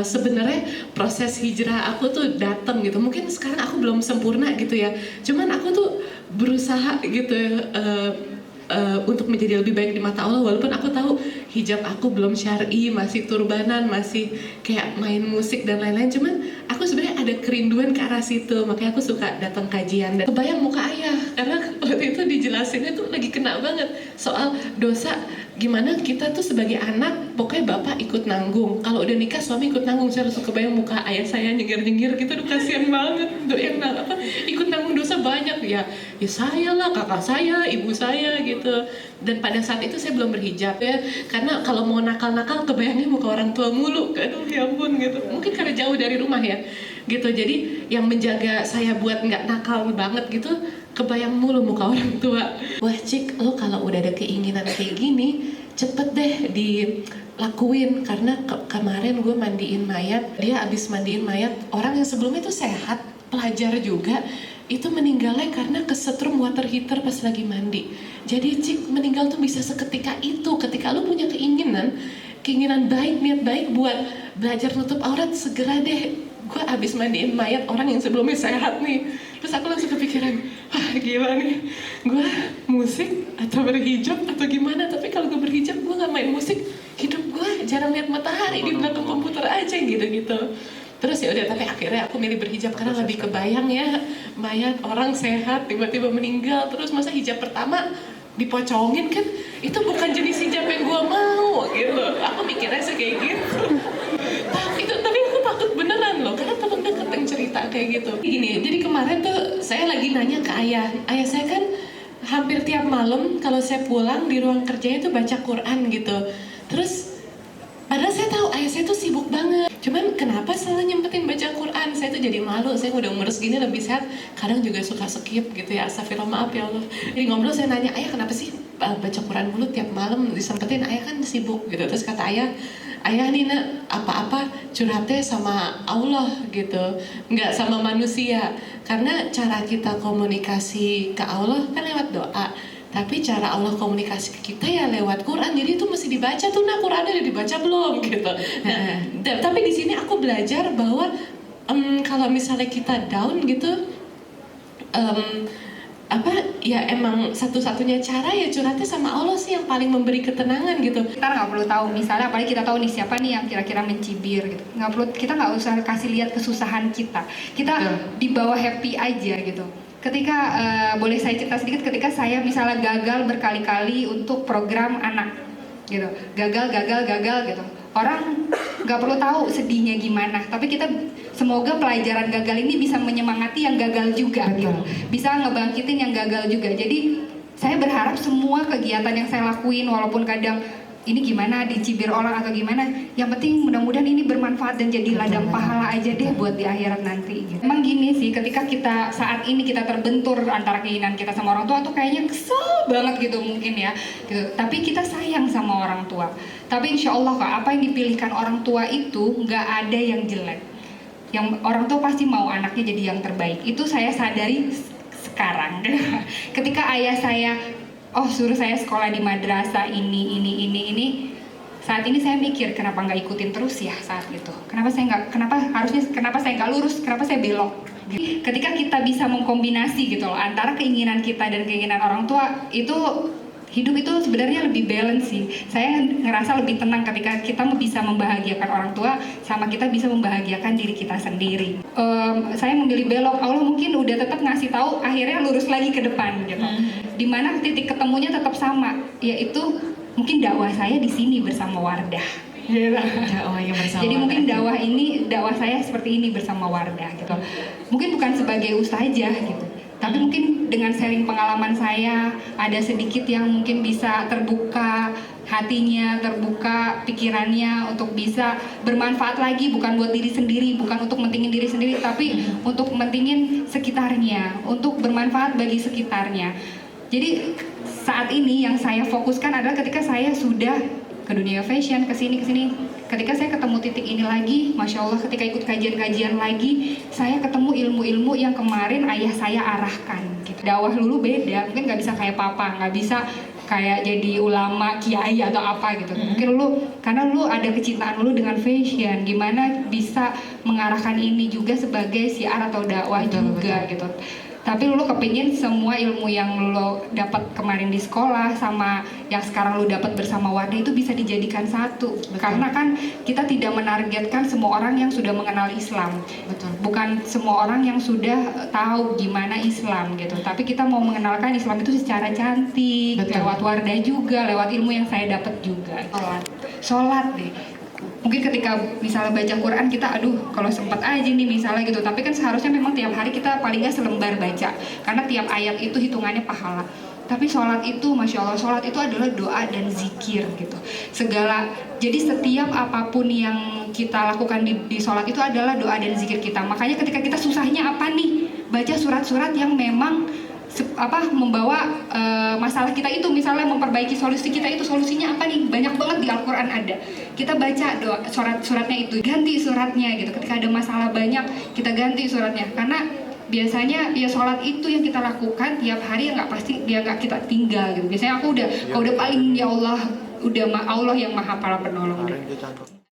sebenarnya proses hijrah aku tuh datang gitu. Mungkin sekarang aku belum sempurna gitu ya. Cuman aku tuh berusaha gitu untuk menjadi lebih baik di mata Allah, walaupun aku tahu hijab aku belum syar'i, masih turbanan, masih kayak main musik dan lain-lain. Cuman aku sebenarnya ada kerinduan ke arah situ, makanya aku suka datang kajian dan kebayang muka ayah, karena waktu itu dijelasinnya tuh lagi kena banget soal dosa. Gimana kita tuh sebagai anak, pokoknya bapak ikut nanggung, kalau udah nikah suami ikut nanggung. Saya langsung kebayang muka ayah saya nyengir-nyengir gitu, aduh kasihan banget untuk yang ikut nanggung dosa banyak ya saya lah, kakak saya, ibu saya gitu. Dan pada saat itu saya belum berhijab ya, karena kalau mau nakal-nakal kebayangnya muka orang tua mulu, aduh ya ampun gitu. Mungkin karena jauh dari rumah ya gitu, jadi yang menjaga saya buat nggak nakal banget gitu, kebayang mulu muka orang tua. Wah Cik, lo kalau udah ada keinginan kayak gini, cepet deh dilakuin. Karena kemarin gue mandiin mayat, dia abis mandiin mayat orang yang sebelumnya tuh sehat, pelajar juga, itu meninggalnya karena kesetrum water heater pas lagi mandi. Jadi Cik, meninggal tuh bisa seketika itu. Ketika lo punya keinginan baik, niat baik buat belajar nutup aurat, segera deh. Gue abis mandiin mayat orang yang sebelumnya sehat nih, terus aku langsung kepikiran, gila nih, gue musik atau berhijab atau gimana. Tapi kalau gue berhijab, gue gak main musik, hidup gue jarang lihat matahari di belakang komputer aja gitu-gitu. Terus ya udah, tapi akhirnya aku milih berhijab karena lebih kebayang ya, mayat orang sehat tiba-tiba meninggal, terus masa hijab pertama dipocongin, kan itu bukan jenis hijab yang gue mau gitu. Aku mikirnya sih kayak gitu. Tapi aku takut beneran loh, karena temen deket yang cerita kayak gitu. Gini, jadi kemarin tuh saya lagi nanya ke ayah saya kan hampir tiap malam kalau saya pulang di ruang kerjanya tuh baca Quran gitu. Terus padahal saya tahu ayah saya tuh sibuk banget, cuman kenapa selalu nyempetin baca Quran? Saya tuh jadi malu, saya udah umur segini lebih sehat, kadang juga suka skip gitu ya, astagfirullah, maaf ya Allah. Jadi ngobrol saya nanya, ayah kenapa sih baca Quran mulu tiap malam disempetin? Ayah kan sibuk gitu. Terus kata ayah nih nak, apa-apa curhatnya sama Allah gitu, nggak sama manusia. Karena cara kita komunikasi ke Allah kan lewat doa, tapi cara Allah komunikasi ke kita ya lewat Quran. Jadi itu mesti dibaca tuh, nah Qurannya udah dibaca belum gitu. Nah, tapi di sini aku belajar bahwa kalau misalnya kita down gitu, ya emang satu-satunya cara ya curhatnya sama Allah sih yang paling memberi ketenangan gitu. Kita nggak perlu tahu, misalnya apalagi kita tahu nih siapa nih yang kira-kira mencibir gitu. Kita nggak usah kasih lihat kesusahan kita dibawa happy aja gitu. Ketika boleh saya cerita sedikit, ketika saya misalnya gagal berkali-kali untuk program anak gitu, gagal gitu, orang nggak perlu tahu sedihnya gimana, tapi kita semoga pelajaran gagal ini bisa menyemangati yang gagal juga gitu, bisa ngebangkitin yang gagal juga. Jadi saya berharap semua kegiatan yang saya lakuin, walaupun kadang ini gimana dicibir orang atau gimana, yang penting mudah-mudahan ini bermanfaat dan jadi ladang pahala aja deh buat di akhirat nanti gitu. Emang gini sih, ketika kita saat ini kita terbentur antara keinginan kita sama orang tua tuh kayaknya kesel banget gitu mungkin ya gitu. Tapi kita sayang sama orang tua. Tapi insya Allah Kak, apa yang dipilihkan orang tua itu nggak ada yang jelek. Yang orang tua pasti mau anaknya jadi yang terbaik. Itu saya sadari sekarang. Ketika ayah saya suruh saya sekolah di madrasah ini. Saat ini saya mikir kenapa nggak ikutin terus ya saat itu. Kenapa saya nggak lurus? Kenapa saya belok? Ketika kita bisa mengkombinasi gitu loh antara keinginan kita dan keinginan orang tua, itu hidup itu sebenarnya lebih balance sih. Saya ngerasa lebih tenang ketika kita bisa membahagiakan orang tua sama kita bisa membahagiakan diri kita sendiri. Saya memilih belok, Allah mungkin udah tetap ngasih tahu, akhirnya lurus lagi ke depan gitu. Dimana titik ketemunya tetap sama, yaitu mungkin dakwah saya di sini bersama Wardah. Jadi mungkin dakwah saya seperti ini bersama Wardah gitu. Mungkin bukan sebagai ustazah gitu, tapi mungkin dengan sharing pengalaman saya, ada sedikit yang mungkin bisa terbuka hatinya, terbuka pikirannya untuk bisa bermanfaat lagi, bukan buat diri sendiri, bukan untuk mentingin diri sendiri, tapi untuk mentingin sekitarnya, untuk bermanfaat bagi sekitarnya. Jadi saat ini yang saya fokuskan adalah ketika saya sudah ke dunia fashion, kesini, ketika saya ketemu titik ini lagi, Masya Allah, ketika ikut kajian-kajian lagi, saya ketemu ilmu-ilmu yang kemarin ayah saya arahkan gitu. Dakwah dulu beda, mungkin nggak bisa kayak papa, nggak bisa kayak jadi ulama, kiai atau apa gitu. Mungkin lu karena lu ada kecintaan lu dengan fashion, gimana bisa mengarahkan ini juga sebagai syiar atau dakwah juga gitu. Tapi lu kepingin semua ilmu yang lu dapat kemarin di sekolah sama yang sekarang lu dapat bersama Wardah itu bisa dijadikan satu. Karena kan kita tidak menargetkan semua orang yang sudah mengenal Islam. Bukan semua orang yang sudah tahu gimana Islam gitu. Tapi kita mau mengenalkan Islam itu secara cantik, lewat Wardah juga, lewat ilmu yang saya dapat juga. Sholat deh. Mungkin ketika misalnya baca Quran kita kalau sempat aja nih misalnya gitu, tapi kan seharusnya memang tiap hari kita paling nggak selembar baca karena tiap ayat itu hitungannya pahala. Tapi sholat itu, Masya Allah, sholat itu adalah doa dan zikir gitu. Jadi setiap apapun yang kita lakukan di sholat itu adalah doa dan zikir kita. Makanya ketika kita susahnya apa nih, baca surat-surat yang memang membawa masalah kita itu, misalnya memperbaiki solusi kita itu, solusinya apa nih, banyak banget di Al-Quran ada. Kita baca doa suratnya itu, ganti suratnya gitu. Ketika ada masalah banyak kita ganti suratnya, karena biasanya ya sholat itu yang kita lakukan tiap hari, nggak pasti dia nggak kita tinggal gitu. Biasanya aku udah paling ya Allah, Allah yang maha para penolong deh.